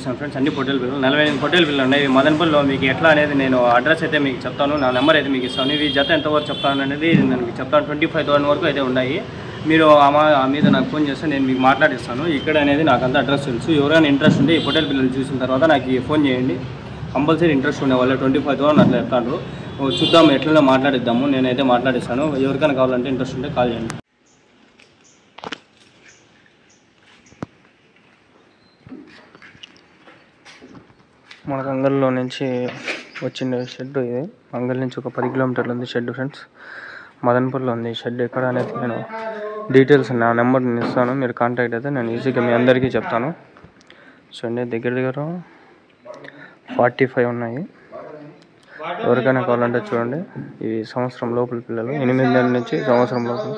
చూపిస్తాను ఫ్రెండ్స్. అన్ని పొట్టేలు పిల్లలు 48 పొట్టేలు పిల్లలు ఉన్నాయి. మదనపల్లిలో మీకు ఎట్లా అనేది నేను అడ్రస్ అయితే మీకు చెప్తాను, నా నెంబర్ అయితే మీకు ఇస్తాను. ఇవి జత ఎంతవరకు చెప్తాను అనేది నేను మీకు చెప్తాను. 25,000 వరకు అయితే ఉన్నాయి. మీరు ఆ మీద నాకు ఫోన్ చేస్తే నేను మీకు మాట్లాడిస్తాను. ఇక్కడ అనేది నాకు అంత అడ్రస్ తెలుసు. ఎవరైనా ఇంట్రెస్ట్ ఉంటే ఈ పొట్టేలు పిల్లలు చూసిన తర్వాత నాకు ఫోన్ చేయండి. కంపల్సరీ ఇంట్రెస్ట్ ఉండే వాళ్ళు 25,000 అట్లా చెప్తాను. చూద్దాం, ఎట్లనే మాట్లాడిద్దాము. నేనైతే మాట్లాడిస్తాను. ఎవరికైనా కావాలంటే ఇంట్రెస్ట్ ఉంటే కాల్ చేయండి. మనకు అంగల్లో నుంచి వచ్చిన షెడ్ ఇది. అంగల్ నుంచి ఒక 10 కిలోమీటర్లు ఉంది షెడ్ ఫ్రెండ్స్. మదనపల్లిలో ఉంది షెడ్. ఎక్కడ అనేది నేను డీటెయిల్స్ నా నెంబర్ నేను ఇస్తాను, మీరు కాంటాక్ట్ అయితే నేను ఈజీగా మీ అందరికీ చెప్తాను. చూడండి, దగ్గర 45 ఉన్నాయి. ఎవరికైనా కావాలంటే చూడండి. ఇవి సంవత్సరం లోపల పిల్లలు, 8 నెలల నుంచి సంవత్సరం లోపల.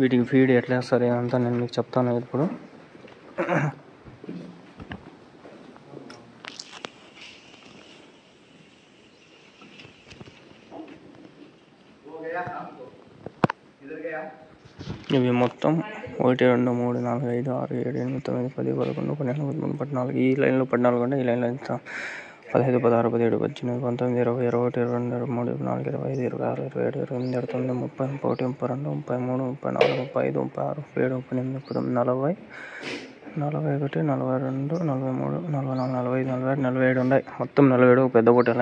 వీటికి ఫీడ్ ఎట్లా వేస్తారు అంతా నేను మీకు చెప్తాను ఇప్పుడు. ఇవి మొత్తం 1 2 3 4 5 6 7 8 9 10 11 12 13 14. ఈ లైన్లో 14 ఉంటే ఈ లైన్లో ఎంత 15 16 17 18 19 20 21 22 23 24 25 26 27 28 29 30 31 32 33 34 35 36 37 38 39 40 41 42 43 44 45 46 47 ఉన్నాయి. మొత్తం 47. పెద్ద పొట్టేలు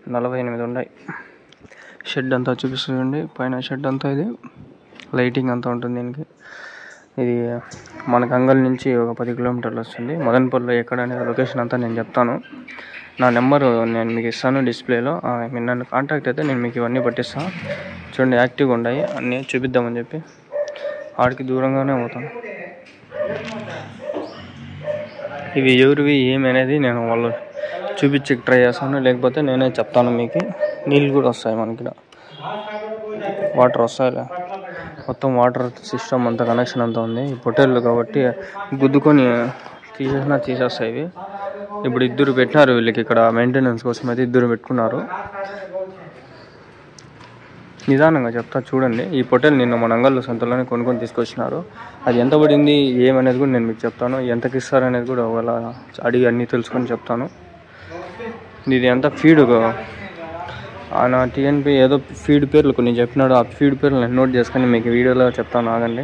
48 ఉన్నాయి. షెడ్ అంతా చూపిస్తుంది. పైన షెడ్ అంతా ఇది లైటింగ్ అంతా ఉంటుంది దీనికి. ఇది మనకు అంగల్ నుంచి ఒక 10 కిలోమీటర్లు వస్తుంది. మదనపల్లిలో ఎక్కడ అనేది లొకేషన్ అంతా నేను చెప్తాను. నా నెంబరు నేను మీకు ఇస్తాను డిస్ప్లేలో. మీరు నన్ను కాంటాక్ట్ అయితే నేను మీకు ఇవన్నీ పట్టిస్తాను. చూడండి, యాక్టివ్గా ఉన్నాయి. అన్నీ చూపిద్దామని చెప్పి ఆడికి దూరంగానే పోతాను. ఇవి ఎవరివి ఏమి అనేది నేను వాళ్ళు చూపించి ట్రై చేస్తాను, లేకపోతే నేనే చెప్తాను మీకు. నీళ్ళు కూడా వస్తాయి మనకి, వాటర్ వస్తాయి. మొత్తం వాటర్ సిస్టమ్ అంతా కనెక్షన్ అంతా ఉంది. ఈ పొట్టేళ్ళు కాబట్టి గుద్దుకొని తీసేస్తాయి ఇవి. ఇప్పుడు 2 పెట్టినారు వీళ్ళకి ఇక్కడ మెయింటెనెన్స్ కోసం అయితే 2 పెట్టుకున్నారు. నిదానంగా చెప్తా చూడండి. ఈ పొట్టేలు నిన్న మన అంగల్లో సంతలోనే కొనుక్కొని తీసుకొచ్చినారు. అది ఎంత పడింది ఏమనేది కూడా నేను మీకు చెప్తాను. ఎంతకి ఇస్తారు అనేది కూడా ఒకవేళ అడిగి అన్నీ తెలుసుకొని చెప్తాను. ఇది ఎంత ఫీడ్ నా టీఎన్పి ఏదో ఫీడ్ పేర్లు కొన్ని చెప్పినాడు. ఆ ఫీడ్ పేర్లు నేను నోట్ చేసుకొని మీకు వీడియోలో చెప్తాను, ఆగండి.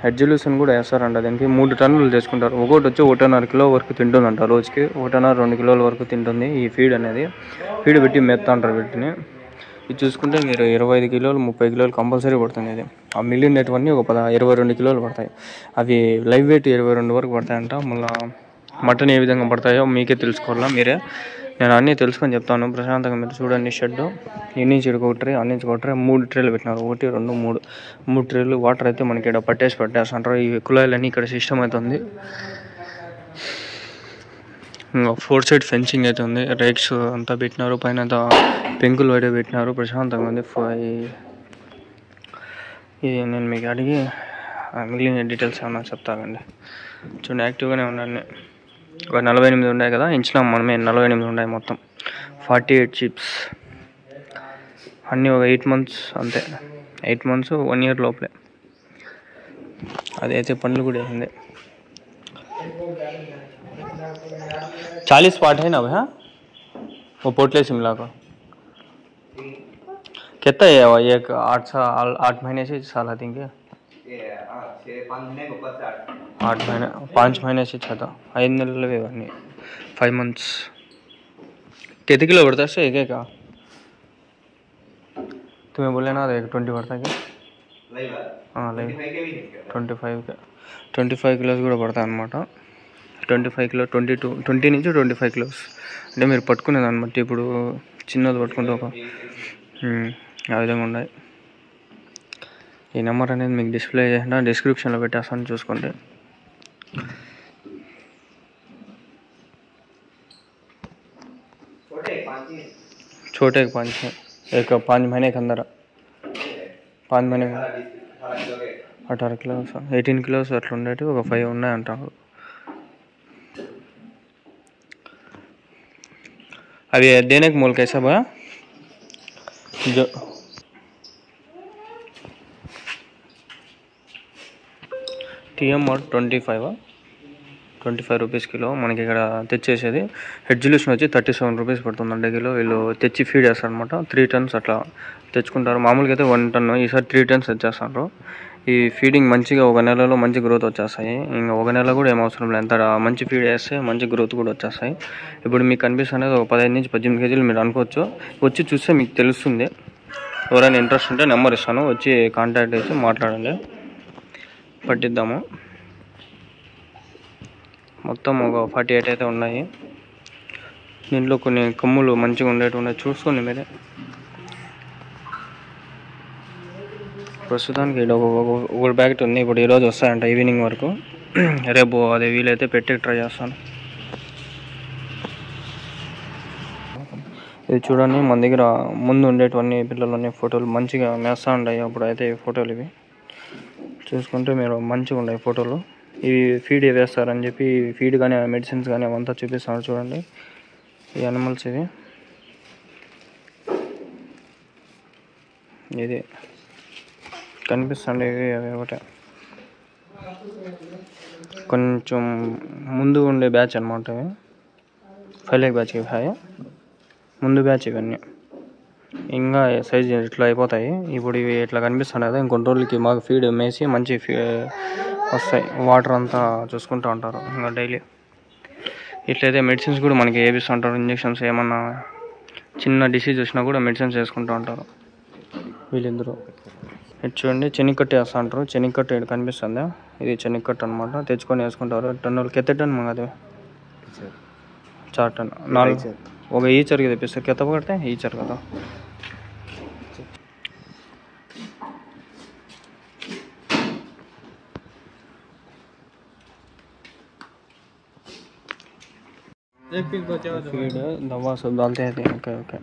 ఎడ్జల్యూషన్ కూడా వేస్తారంట దీనికి. 3 టన్నులు తెచ్చుకుంటారు. ఒకటి వచ్చి 1.5 కిలో వరకు తింటుందంట రోజుకి. 1.5 2 కిలోల వరకు తింటుంది ఈ ఫీడ్ అనేది. ఫీడ్ పెట్టి మెత్తంటారు వీటిని. ఇది చూసుకుంటే మీరు 25 కిలోలు 30 కిలోలు కంపల్సరీ పడుతుంది ఇది. ఆ మిగిలినటువన్నీ ఒక 22 కిలోలు పడతాయి. అవి లైవ్ వెయిట్ 22 వరకు పడతాయంట. మళ్ళీ మటన్ ఏ విధంగా పడతాయో మీకే తెలుసుకోవాలా మీరే. నేను అన్నీ తెలుసుకొని చెప్తాను. ప్రశాంతంగా మీరు చూడండి. షెడ్ ఇన్నించి ఒక ట్రే, అన్నించి ఒక ట్రే, 3 ట్రేలు పెట్టినారు. 1 2 3 ట్రేలు. వాటర్ అయితే మనకి ఇక్కడ పట్టేస్తుంటారు. ఈ కుళాయిలన్నీ ఇక్కడ సిస్టమ్ అయితే ఉంది. 4 సైడ్ ఫెన్సింగ్ అయితే ఉంది. రేక్స్ అంతా పెట్టినారు. పైన అంతా పెంకులు బయట పెట్టినారు. ప్రశాంతంగా ఉంది. ఇది నేను మీకు అడిగి మిగిలిన డీటెయిల్స్ ఏమన్నా చెప్తానండి. చూడండి, యాక్టివ్గానే ఉండండి. ఒక 48 ఉన్నాయి కదా, ఇచ్చినాం మనమే. 48 ఉన్నాయి మొత్తం. 48 చిప్స్ అన్నీ ఒక 8 months అంతే. 8 months 1 year లోపలే. అదైతే పండ్లు కూడా వేసింది. 40 पार्ट है ना भैया वो पोटले शिमला का कितना है वो? एक 8 महीने से साल आती है 8 महीने 5 महीने से छः 5 నెలలు ఇవన్నీ 5 months. कितने किलो बढ़ता है एक का? तुम्हें बोले ना 20 बढ़ता है क्या? हाँ लाइव 25 किलोస్ కూడా పడతాయి అన్నమాట. 25 కిలో 20 నుంచి 25 కిలోస్ అంటే మీరు పట్టుకునేదాన్ని బట్టి. ఇప్పుడు చిన్నది పట్టుకుంటే ఒక ఆ విధంగా ఉన్నాయి. ఈ నెంబర్ అనేది మీకు డిస్ప్లే చేసిన డిస్క్రిప్షన్లో పెట్టేస్తాను, చూసుకోండి. छोटे 5 एक 5 महीने के अंदर 5 महीने 18 కిలోస్ 18 కిలోస్ అట్లా ఉండేవి. ఒక 5 ఉన్నాయంటారు. अभी देने का मोल कैसा भैया जो टीएम और 25 రూపీస్ కిలో మనకి ఇక్కడ తెచ్చేసేది. హెడ్ జ్యూలేషన్ వచ్చి 37 రూపీస్ పడుతుంది అండి కిలో. వీళ్ళు తెచ్చి ఫీడ్ చేస్తారనమాట. 3 టన్స్ అట్లా తెచ్చుకుంటారు. మామూలుగా అయితే 1 టన్, ఈసారి 3 టన్స్ తెచ్చేస్తారు. ఈ ఫీడింగ్ మంచిగా ఒక నెలలో మంచి గ్రోత్ వచ్చేస్తాయి. ఇంకా ఒక నెల కూడా ఏం అవసరం లేదు, ఎంత మంచి ఫీడ్ వేస్తే మంచి గ్రోత్ కూడా వచ్చేస్తాయి. ఇప్పుడు మీకు కనిపిస్తున్నది ఒక 15 నుంచి 18 కేజీలు మీరు అనుకోవచ్చు. వచ్చి చూస్తే మీకు తెలుస్తుంది. ఎవరైనా ఇంట్రెస్ట్ ఉంటే నెంబర్ ఇస్తాను, వచ్చి కాంటాక్ట్ చేసి మాట్లాడండి, పట్టిద్దాము. మొత్తం ఒక 48 అయితే ఉన్నాయి. దీంట్లో కొన్ని కొమ్ములు మంచిగా ఉండేవి చూసుకోండి మీరే. ప్రస్తుతానికి ఒక ప్యాకెట్ ఉంది. ఇప్పుడు ఈరోజు వస్తాయంట ఈవినింగ్ వరకు. రేపు అది వీలైతే పెట్టి ట్రై చేస్తాను. ఇది చూడండి, మన దగ్గర ముందు ఉండేటివన్నీ పిల్లలు ఫోటోలు మంచిగా మేస్తూ ఉంటాయి. అప్పుడు అయితే ఫోటోలు ఇవి చూసుకుంటే మీరు మంచిగా ఉన్నాయి ఫోటోలు. ఇవి ఫీడ్ వేస్తారని చెప్పి ఫీడ్ కానీ మెడిసిన్స్ కానీ అవంతా చూపిస్తాను చూడండి. ఈ యానిమల్స్ ఇవి. ఇది కనిపిస్తుంది అవి ఒకటే. కొంచెం ముందు ఉండే బ్యాచ్ అనమాట ఇవి. 5 lakh బ్యాచ్ ఇవి ముందు బ్యాచ్ ఇవన్నీ. ఇంకా సైజ్ ఇట్లా అయిపోతాయి. ఇప్పుడు ఇవి ఇట్లా కనిపిస్తున్నాయి కదా, ఇంకొన్ని రోజులకి మాకు ఫీడ్ మేసి మంచి వస్తాయి. వాటర్ అంతా చూసుకుంటూ ఉంటారు ఇంకా డైలీ. ఇట్లయితే మెడిసిన్స్ కూడా మనకి వేపిస్తూ ఉంటారు. ఇంజెక్షన్స్ ఏమన్నా చిన్న డిసీజ్ వచ్చినా కూడా మెడిసిన్స్ వేసుకుంటూ ఉంటారు వీళ్ళిద్దరూ. ఇటు చూడండి, చెనిక్కట్టు వేస్తూ ఉంటారు. చెనిక్కట్టు ఇక్కడ కనిపిస్తుందా, ఇది చెనిక్కట్టు అనమాట. తెచ్చుకొని వేసుకుంటారు. టన్నులకి ఎత్తే టన్ అది 4 టన్ 4 ఒక ఈచర్కి తెప్పిస్తారు. కెత్త పడితే ఈచర్ కదా. फीड दवा सब डालते हैं. Okay okay.